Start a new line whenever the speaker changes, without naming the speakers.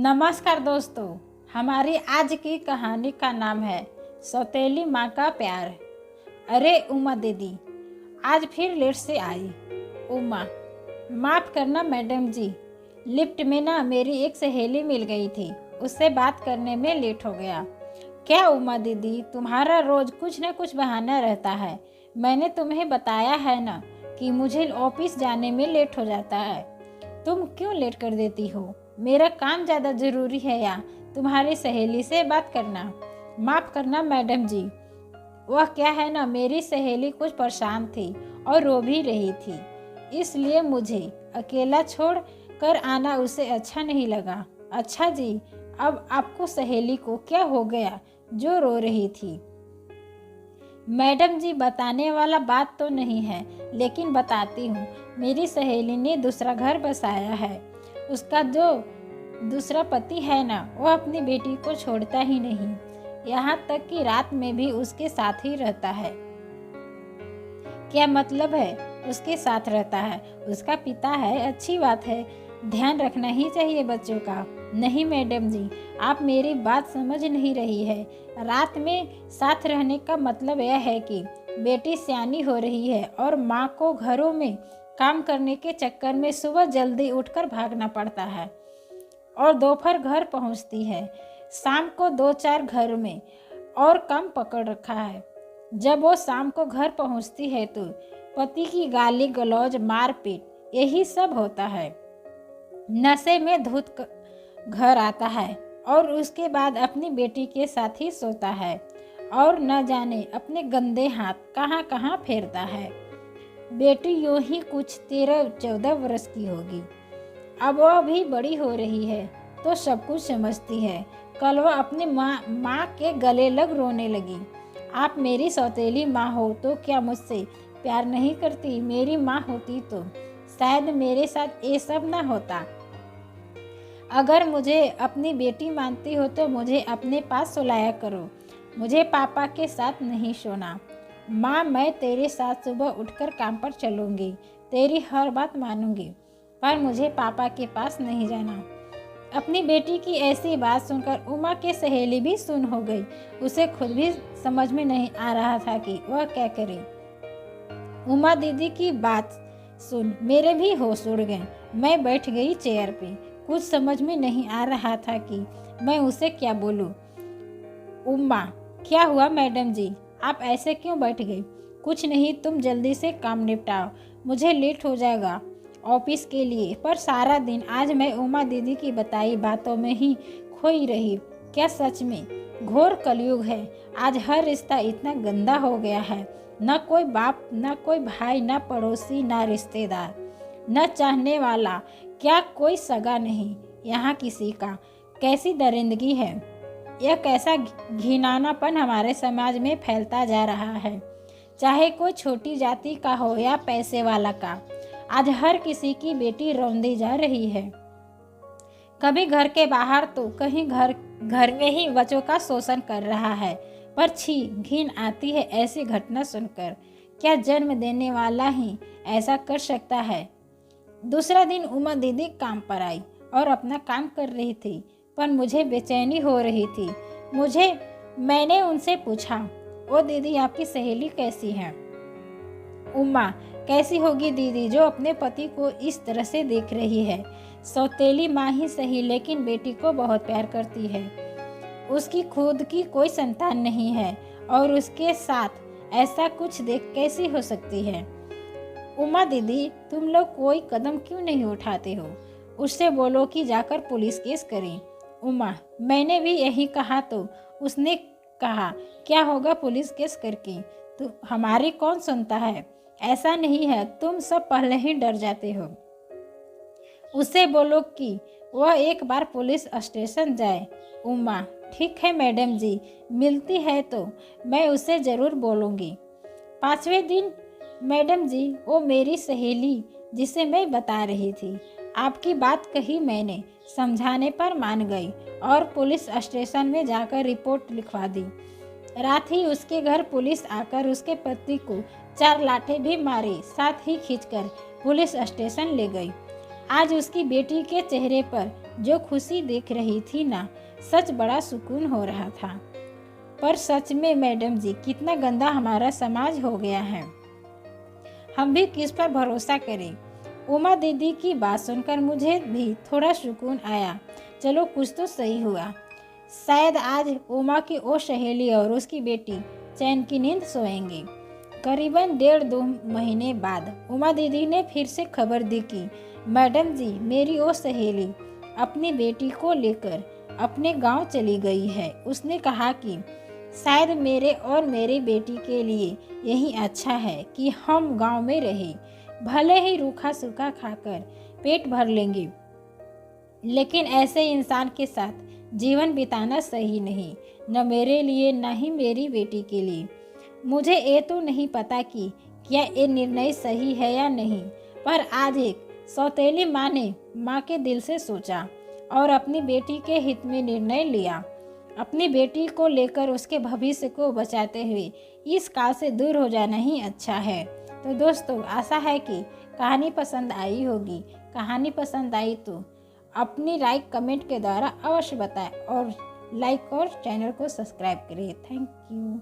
नमस्कार दोस्तों, हमारी आज की कहानी का नाम है सौतेली माँ का प्यार। अरे उमा दीदी आज फिर लेट से आई। उमा, माफ़ करना मैडम जी, लिफ्ट में ना मेरी एक सहेली मिल गई थी, उससे बात करने में लेट हो गया। क्या उमा दीदी, तुम्हारा रोज़ कुछ न कुछ बहाना रहता है। मैंने तुम्हें बताया है ना कि मुझे ऑफिस जाने में लेट हो जाता है। तुम क्यों लेट कर देती हो? मेरा काम ज़्यादा ज़रूरी है या तुम्हारी सहेली से बात करना? माफ़ करना मैडम जी, वह क्या है ना, मेरी सहेली कुछ परेशान थी और रो भी रही थी, इसलिए मुझे अकेला छोड़ कर आना उसे अच्छा नहीं लगा। अच्छा जी, अब आपको सहेली को क्या हो गया जो रो रही थी? मैडम जी, बताने वाला बात तो नहीं है, लेकिन बताती हूँ। मेरी सहेली ने दूसरा घर बसाया है। उसका जो दूसरा पति है ना, वो अपनी बेटी को छोड़ता ही नहीं, यहाँ तक कि रात में भी उसके साथ ही रहता है। क्या मतलब है उसके साथ रहता है? उसका पिता है, अच्छी बात है, ध्यान रखना ही चाहिए बच्चों का। नहीं मैडम जी, आप मेरी बात समझ नहीं रही है। रात में साथ रहने का मतलब यह है कि बेटी सियानी हो रही है और माँ को घरों में काम करने के चक्कर में सुबह जल्दी उठकर भागना पड़ता है और दोपहर घर पहुँचती है। शाम को 2-4 घर में और काम पकड़ रखा है। जब वो शाम को घर पहुँचती है तो पति की गाली गलौज, मारपीट, यही सब होता है। नशे में धुत घर आता है और उसके बाद अपनी बेटी के साथ ही सोता है और न जाने अपने गंदे हाथ कहाँ कहाँ फेरता है। बेटी यूं ही कुछ 13-14 वर्ष की होगी। अब वह भी बड़ी हो रही है तो सब कुछ समझती है। कल वह अपनी माँ के गले लग रोने लगी। आप मेरी सौतेली माँ हो तो क्या मुझसे प्यार नहीं करती? मेरी माँ होती तो शायद मेरे साथ ये सब ना होता। अगर मुझे अपनी बेटी मानती हो तो मुझे अपने पास सुलाया करो, मुझे पापा के साथ नहीं सोना। माँ, मैं तेरे साथ सुबह उठकर काम पर चलूँगी, तेरी हर बात मानूंगी, पर मुझे पापा के पास नहीं जाना। अपनी बेटी की ऐसी बात सुनकर उमा की सहेली भी सुन हो गई। उसे खुद भी समझ में नहीं आ रहा था कि वह क्या करे। उमा दीदी की बात सुन मेरे भी होश उड़ गए। मैं बैठ गई चेयर पे। कुछ समझ में नहीं आ रहा था कि मैं उसे क्या बोलूं। उमा, क्या हुआ मैडम जी, आप ऐसे क्यों बैठ गई? कुछ नहीं, तुम जल्दी से काम निपटाओ, मुझे लेट हो जाएगा ऑफिस के लिए। पर सारा दिन आज मैं उमा दीदी की बताई बातों में ही खोई रही। क्या सच में घोर कलयुग है? आज हर रिश्ता इतना गंदा हो गया है। न कोई बाप, न कोई भाई, न पड़ोसी, न रिश्तेदार, न चाहने वाला, क्या कोई सगा नहीं यहाँ किसी का। कैसी दरिंदगी है! यह कैसा घिनौनापन हमारे समाज में फैलता जा रहा है, चाहे कोई छोटी जाति का हो या पैसे वाला का। आज हर किसी की बेटी रौंदी जा रही है। कभी घर के बाहर तो कहीं घर में ही बच्चों का शोषण कर रहा है। पर छी, घिन आती है ऐसी घटना सुनकर। क्या जन्म देने वाला ही ऐसा कर सकता है? दूसरा दिन उमा दीदी काम पर आई और अपना काम कर रही थी, पर मुझे बेचैनी हो रही थी। मैंने उनसे पूछा, ओ दीदी, आपकी सहेली कैसी है? उमा, कैसी होगी दीदी जो अपने पति को इस तरह से देख रही है। सौतेली माँ ही सही, लेकिन बेटी को बहुत प्यार करती है। उसकी खुद की कोई संतान नहीं है और उसके साथ ऐसा कुछ देख कैसी हो सकती है? उमा दीदी, तुम लोग कोई कदम क्यों नहीं उठाते हो? उससे बोलो कि जाकर पुलिस केस करें। उमा, मैंने भी यही कहा तो उसने कहा, क्या होगा पुलिस केस करके? तो हमारी कौन सुनता है? ऐसा नहीं है, तुम सब पहले ही डर जाते हो। उससे बोलो कि वह एक बार पुलिस स्टेशन जाए। उमा, ठीक है मैडम जी, मिलती है तो मैं उसे ज़रूर बोलूँगी। 5वें दिन, मैडम जी, वो मेरी सहेली जिसे मैं बता रही थी, आपकी बात कही मैंने, समझाने पर मान गई और पुलिस स्टेशन में जाकर रिपोर्ट लिखवा दी। रात ही उसके घर पुलिस आकर उसके पति को 4 लाठें भी मारी, साथ ही खींचकर पुलिस स्टेशन ले गई। आज उसकी बेटी के चेहरे पर जो खुशी दिख रही थी ना, सच बड़ा सुकून हो रहा था। पर सच में मैडम जी, कितना गंदा हमारा समाज हो गया है। हम भी किस पर भरोसा करें। उमा दीदी की बात सुनकर मुझे भी थोड़ा सुकून आया। चलो कुछ तो सही हुआ। शायद आज उमा की वो सहेली और उसकी बेटी चैन की नींद सोएंगी। करीबन 1.5-2 महीने बाद उमा दीदी ने फिर से खबर दी कि मैडम जी, मेरी वो सहेली अपनी बेटी को लेकर अपने गांव चली गई है। उसने कहा कि शायद मेरे और मेरी बेटी के लिए यही अच्छा है कि हम गांव में रहें। भले ही रूखा सूखा खाकर पेट भर लेंगे, लेकिन ऐसे इंसान के साथ जीवन बिताना सही नहीं, न मेरे लिए न ही मेरी बेटी के लिए। मुझे ये तो नहीं पता कि क्या ये निर्णय सही है या नहीं, पर आज एक सौतेली माँ ने माँ के दिल से सोचा और अपनी बेटी के हित में निर्णय लिया। अपनी बेटी को लेकर उसके भविष्य को बचाते हुए इस काल से दूर हो जाना ही अच्छा है। तो दोस्तों, आशा है कि कहानी पसंद आई होगी। कहानी पसंद आई तो अपनी राय कमेंट के द्वारा अवश्य बताएं और लाइक और चैनल को सब्सक्राइब करें। Thank you.